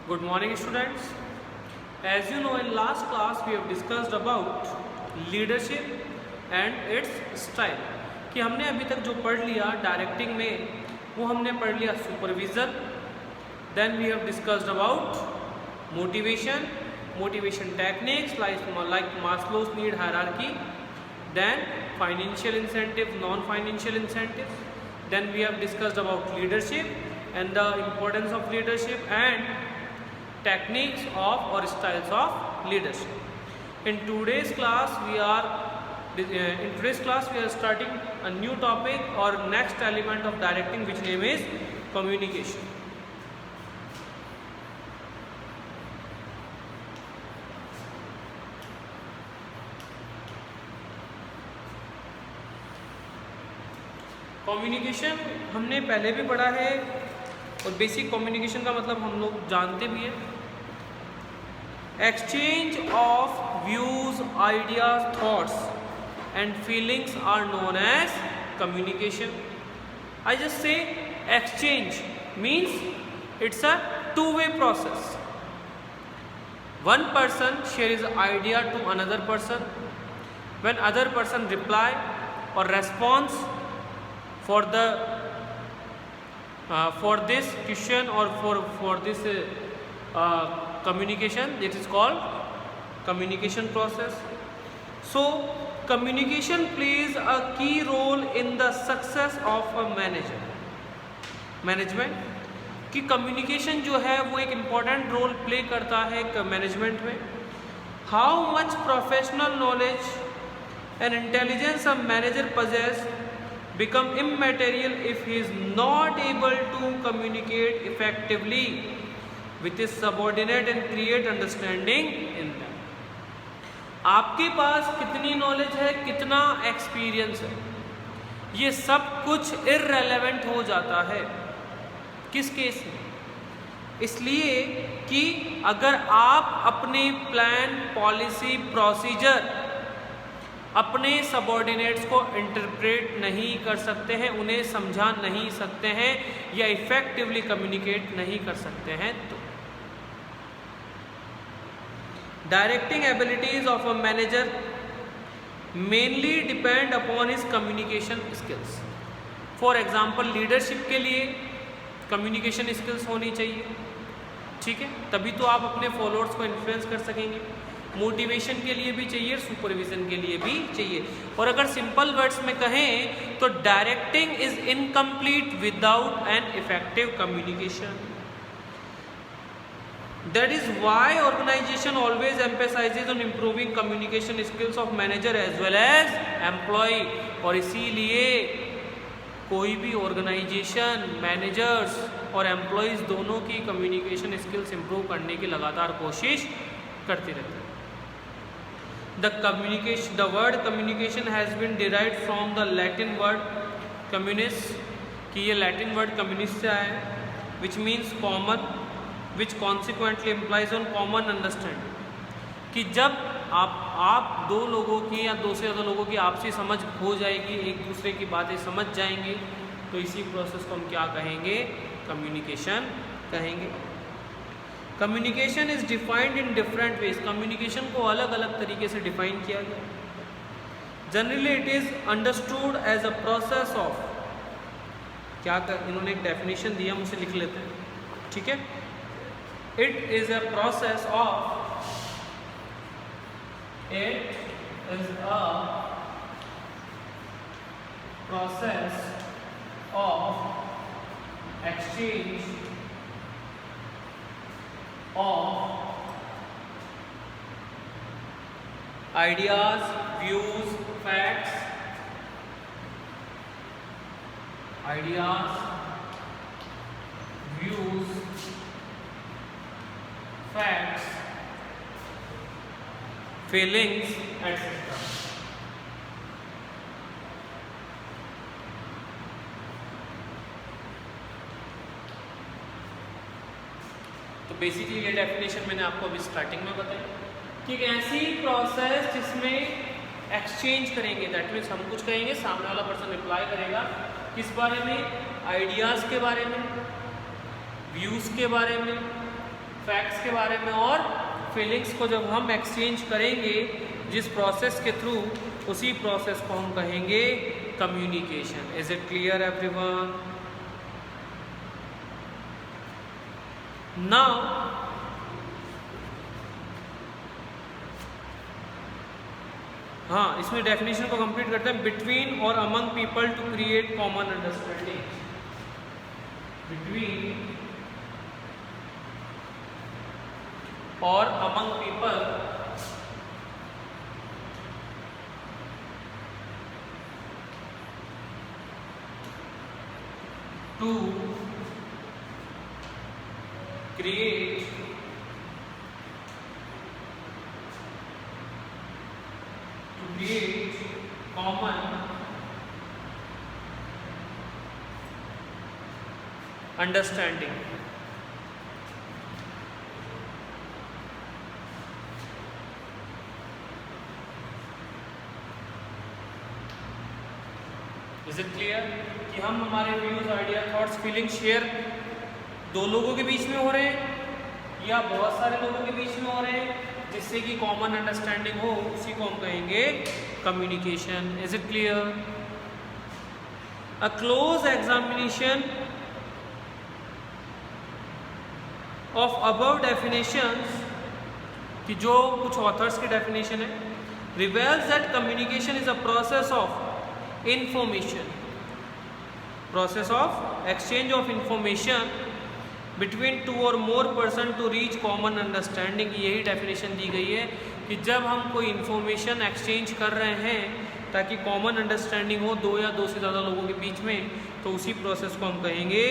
Good morning students. As you know, in last class we have discussed about leadership and its style कि हमने अभी तक जो पढ़ लिया डायरेक्टिंग में वो हमने पढ़ लिया supervision. Then we have discussed about motivation techniques like Maslow's need hierarchy. Then financial incentive, non-financial incentives. Then we have discussed about leadership and the importance of leadership and techniques of or styles of leadership. In today's class we are starting a new topic or next element of directing, which name is communication. Communication हमने पहले भी पढ़ा है और basic communication का मतलब हम लोग जानते भी हैं. Exchange of views, ideas, thoughts and feelings are known as communication. I just say exchange means it's a two-way process. One person shares his idea to another person. When other person reply or responds for this question or for this communication, it is called communication process. So communication plays a key role in the success of a management कि communication जो है वो एक important role play करता है management में. How much professional knowledge and intelligence a manager possess become immaterial if he is not able to communicate effectively with his subordinate and create understanding in them. आपके पास कितनी knowledge है, कितना experience है, ये सब कुछ इररेलेवेंट हो जाता है. किस केस में? इसलिए कि अगर आप अपने प्लान, पॉलिसी, प्रोसीजर अपने सबॉर्डिनेट्स को इंटरप्रेट नहीं कर सकते हैं, उन्हें समझा नहीं सकते हैं या इफेक्टिवली कम्युनिकेट नहीं कर सकते हैं, तो directing abilities of a manager mainly depend upon his communication skills. For example leadership के लिए कम्युनिकेशन स्किल्स होनी चाहिए, ठीक है, तभी तो आप अपने फॉलोअर्स को इन्फ्लुएंस कर सकेंगे. मोटिवेशन के लिए भी चाहिए, सुपरविजन के लिए भी चाहिए. और अगर सिंपल वर्ड्स में कहें तो directing is incomplete without an effective communication. That is why organisation always emphasises on improving communication skills of manager as well as employ. और इसीलिए कोई भी ऑर्गेनाइजेशन मैनेजर्स और एम्प्लॉयज़ दोनों की कम्युनिकेशन स्किल्स इंप्रूव करने की लगातार कोशिश करती रहती है. The word communication has been derived from the Latin word communis, कि ये Latin word communis से आया है, which means common, which consequently implies on common understanding. कि जब आप दो लोगों की या दो से ज़्यादा लोगों की आपसी समझ हो जाएगी, एक दूसरे की बातें समझ जाएंगे, तो इसी प्रोसेस को हम क्या कहेंगे? कम्युनिकेशन कहेंगे. Communication is defined in different ways. Communication को अलग अलग तरीके से डिफाइन किया गया. Generally it is understood as a process of, इन्होंने एक डेफिनेशन दिया, हम उसे लिख लेते हैं, ठीक है. It is a process of It is a process of exchange of ideas, views, facts, feelings, etc. तो बेसिकली ये डेफिनेशन मैंने आपको अभी स्टार्टिंग में बताई कि एक ऐसी प्रोसेस जिसमें एक्सचेंज करेंगे, दैट मीन्स हम कुछ कहेंगे, सामने वाला पर्सन रिप्लाई करेगा, किस बारे में? आइडियाज़ के बारे में, व्यूज़ के बारे में, फैक्ट्स के बारे में और फीलिंग्स को जब हम एक्सचेंज करेंगे जिस प्रोसेस के थ्रू, उसी प्रोसेस को हम कहेंगे communication. Is it clear everyone? Now हाँ, इसमें डेफिनेशन को कंप्लीट करते हैं। बिटवीन और among people to create common understanding. Between और among people to create common understanding। Is it clear कि हम हमारे views, idea, thoughts, feeling share दो लोगों के बीच में हो रहे हैं या बहुत सारे लोगों के बीच में हो रहे हैं, जिससे कि कॉमन अंडरस्टैंडिंग हो, उसी को हम कहेंगे communication. Is it clear? A close examination of above definitions, कि जो कुछ ऑथर्स की डेफिनेशन है, reveals that communication is a process of information, process of exchange of information between two और more person to reach common understanding. यही definition दी गई है कि जब हम कोई इंफॉर्मेशन एक्सचेंज कर रहे हैं ताकि कॉमन अंडरस्टैंडिंग हो दो या दो से ज़्यादा लोगों के बीच में, तो उसी प्रोसेस को हम कहेंगे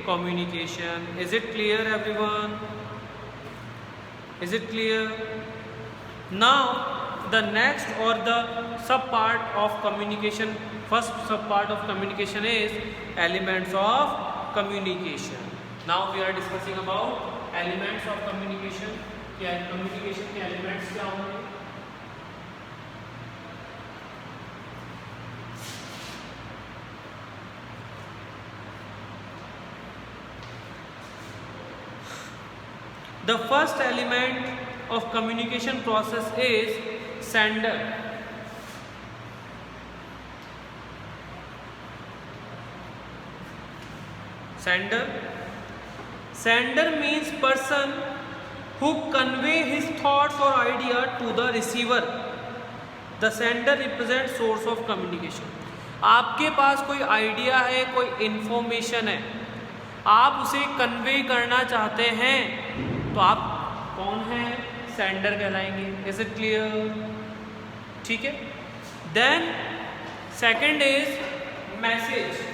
communication. Is it clear everyone? Is it clear? Now the next और the sub part of communication, first sub part of communication is elements of communication. Now we are discussing about elements of communication। क्या communication के elements क्या होंगे? The first element of communication process is sender। Sender means person who convey his thoughts or idea to the receiver। The sender represents source of communication। आपके पास कोई idea है, कोई information है, आप उसे कन्वे करना चाहते हैं, तो आप कौन हैं? सेंडर कहलाएंगे। Is it clear? ठीक है। Then second is message.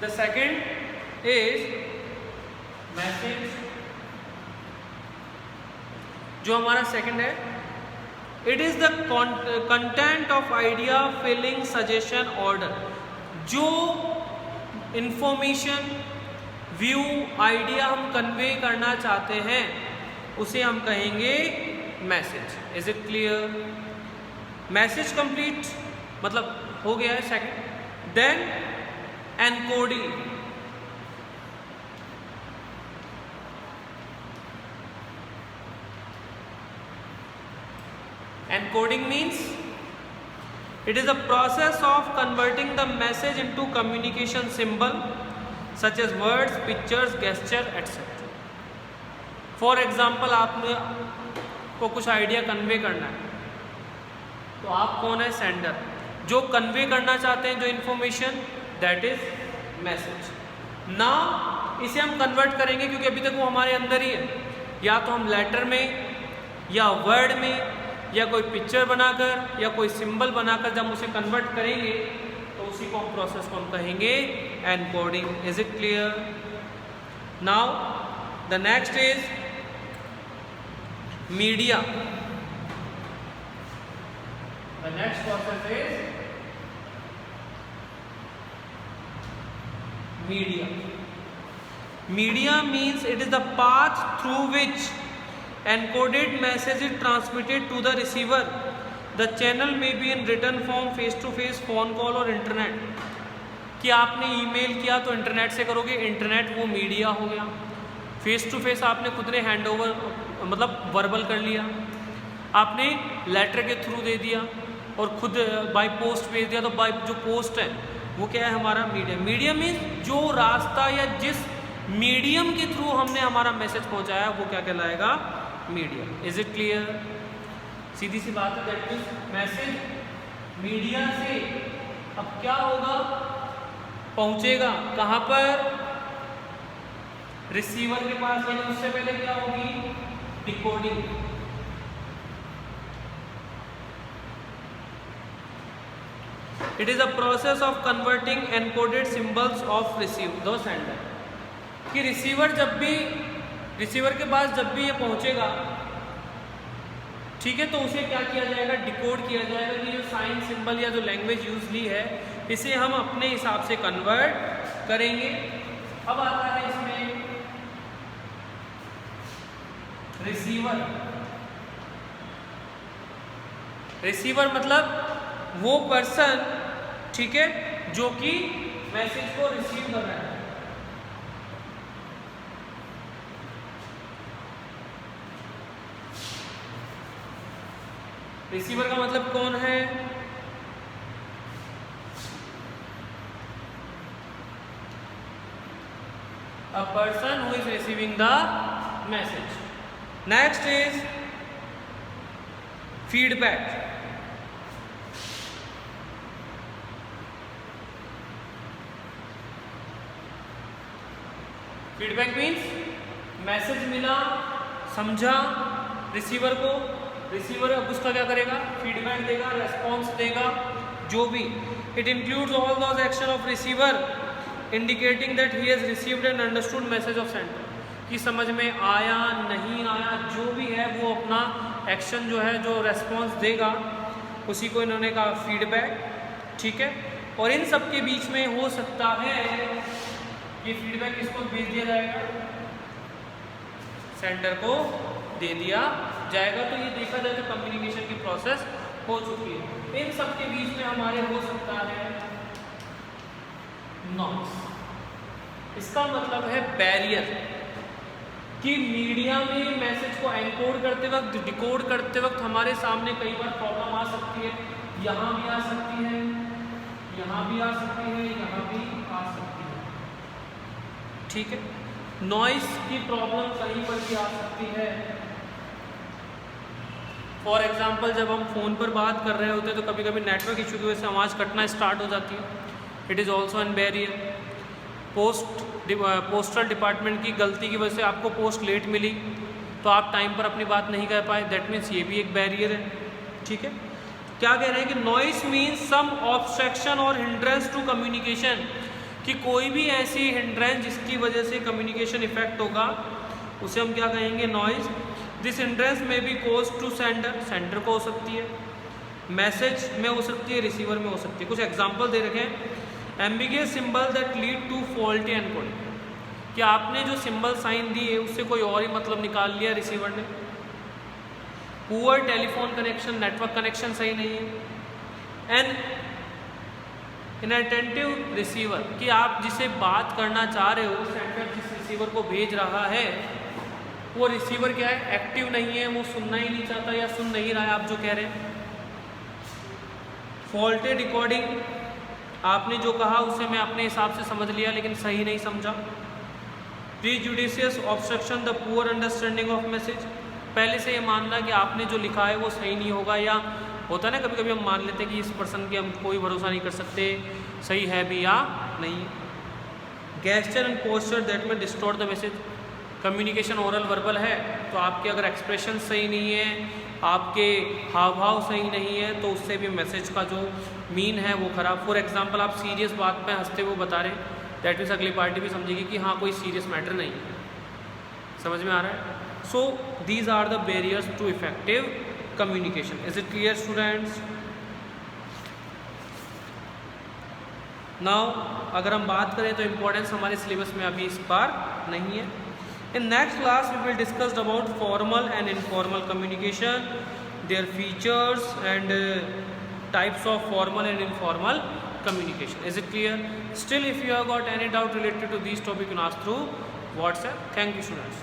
The second is message। जो हमारा सेकंड है, it is the content of idea, feeling, suggestion, order. जो इंफॉर्मेशन, व्यू, आइडिया हम कन्वे करना चाहते हैं, उसे हम कहेंगे message. Is it clear? Message complete मतलब हो गया है second. Then encoding। Encoding means it is a process of converting the message into communication symbol such as words, pictures, gesture, etc। For example, आपने को कुछ आइडिया कन्वे करना है, तो आप कौन है? सेंडर। जो कन्वे करना चाहते हैं जो इंफॉर्मेशन, दैट इज मैसेज। ना इसे हम कन्वर्ट करेंगे क्योंकि अभी तक वो हमारे अंदर ही है, या तो हम लेटर में या वर्ड में या कोई पिक्चर बनाकर या कोई सिंबल बनाकर जब उसे कन्वर्ट करेंगे तो उसी को हम प्रोसेस को हम कहेंगे encoding. Is it clear? Now the next is media. The next process is media। Media means it is the path through which encoded message is transmitted to the receiver। The channel may be in written form, face to face, phone call or internet। कि आपने email किया तो internet से करोगे, internet वो media हो गया। Face to face आपने खुद ने हैंड ओवर मतलब वर्बल कर लिया, आपने लेटर के थ्रू दे दिया और खुद बाय पोस्ट भेज दिया, तो बाय जो पोस्ट है वो क्या है हमारा मीडियम। मीडियम मीन्स जो रास्ता या जिस मीडियम के थ्रू हमने हमारा मैसेज पहुंचाया वो क्या कहलाएगा, मीडियम। Is it clear? सीधी सी बात है, दैट मीन्स मैसेज मीडिया से अब क्या होगा, पहुंचेगा कहां पर, रिसीवर के पास, लेकिन उससे पहले क्या होगी, decoding. It is a process of converting encoded symbols of receive the sender, कि रिसीवर के पास जब भी ये पहुंचेगा, ठीक है, तो उसे क्या किया जाएगा, डिकोड किया जाएगा कि जो साइन सिंबल या जो लैंग्वेज यूजली है इसे हम अपने हिसाब से कन्वर्ट करेंगे। अब आता है इसमें रिसीवर। रिसीवर मतलब वो पर्सन, ठीक है, जो कि मैसेज को रिसीव कर रहा है। रिसीवर का मतलब कौन है, a person who is receiving the message. Next is feedback. Feedback means message मिला, समझा रिसीवर को, रिसीवर अब उसका क्या करेगा, फीडबैक देगा, रेस्पॉन्स देगा, जो भी। It includes all those action of receiver indicating that he has received and understood message of sender, कि समझ में आया नहीं आया जो भी है वो अपना एक्शन जो है, जो रेस्पॉन्स देगा, उसी को इन्होंने कहा फीडबैक, ठीक है। और इन सब के बीच में हो सकता है ये फीडबैक किसको भेज दिया जाएगा, सेंडर को दे दिया जाएगा। तो ये देखा जाए तो कम्युनिकेशन की प्रोसेस हो चुकी है। इन सब के बीच में हमारे हो सकता है नॉइस। इसका मतलब है बैरियर, कि मीडिया में मैसेज को एनकोड करते वक्त, डिकोड करते वक्त हमारे सामने कई बार प्रॉब्लम आ सकती है। यहाँ भी आ सकती है, यहाँ भी आ सकती है, यहाँ भी आ सकती है, ठीक है। नॉइस की प्रॉब्लम कहीं पर भी आ सकती है। फॉर एग्जाम्पल जब हम फ़ोन पर बात कर रहे होते हैं तो कभी कभी नेटवर्क इशू की वजह से आवाज़ कटना स्टार्ट हो जाती है। It is also an barrier. Postal department की गलती की वजह से आपको पोस्ट लेट मिली तो आप टाइम पर अपनी बात नहीं कह पाए, दैट मीन्स ये भी एक बैरियर है, ठीक है। क्या कह रहे हैं कि नॉइस मीन्स सम ऑब्स्ट्रक्शन और हिंड्रेंस टू कम्युनिकेशन, कि कोई भी ऐसी हिंड्रेंस जिसकी वजह से कम्युनिकेशन इफेक्ट होगा उसे हम क्या कहेंगे, नॉइस। दिस हिंड्रेंस में भी कोज टू सेंडर, सेंडर को हो सकती है, मैसेज में हो सकती है, रिसीवर में हो सकती है। कुछ एग्जाम्पल दे रखे हैं। Ambiguous symbol that lead to faulty encoding, कि आपने जो सिंबल साइन दी है उससे कोई और ही मतलब निकाल लिया रिसीवर ने। Poor telephone connection, network connection सही नहीं है। एन इनअटेंटिव रिसीवर, कि आप जिसे बात करना चाह रहे हो, सेंडर जिस रिसीवर को भेज रहा है वो रिसीवर क्या है, एक्टिव नहीं है, वो सुनना ही नहीं चाहता या सुन नहीं रहा है आप जो कह रहे हैं। फॉल्टेड रिकॉर्डिंग, आपने जो कहा उसे मैं अपने हिसाब से समझ लिया लेकिन सही नहीं समझा। Prejudicious obstruction the poor understanding of message, पहले से ये मानना कि आपने जो लिखा है वो सही नहीं होगा, या होता है ना कभी कभी हम मान लेते हैं कि इस पर्सन की हम कोई भरोसा नहीं कर सकते, सही है भी या नहीं। गेस्चर एंड पोस्चर दैट में distort the message, communication oral verbal है तो आपके अगर एक्सप्रेशन सही नहीं है, आपके हाव भाव सही नहीं है तो उससे भी मैसेज का जो मीन है वो ख़राब। फॉर एग्जांपल आप सीरियस बात पे हंसते हुए बता रहे, दैट मीन्स अगली पार्टी भी समझेगी कि हाँ कोई सीरियस मैटर नहीं है। समझ में आ रहा है? So these are the barriers to effective communication. Is it clear students? Now अगर हम बात करें तो इम्पोर्टेंस हमारे सिलेबस में अभी इस बार नहीं है। In next class we will discuss about formal and informal communication, their features and types of formal and informal communication. Is it clear? Still, if you have got any doubt related to these topics, you can ask through WhatsApp. Thank you, students.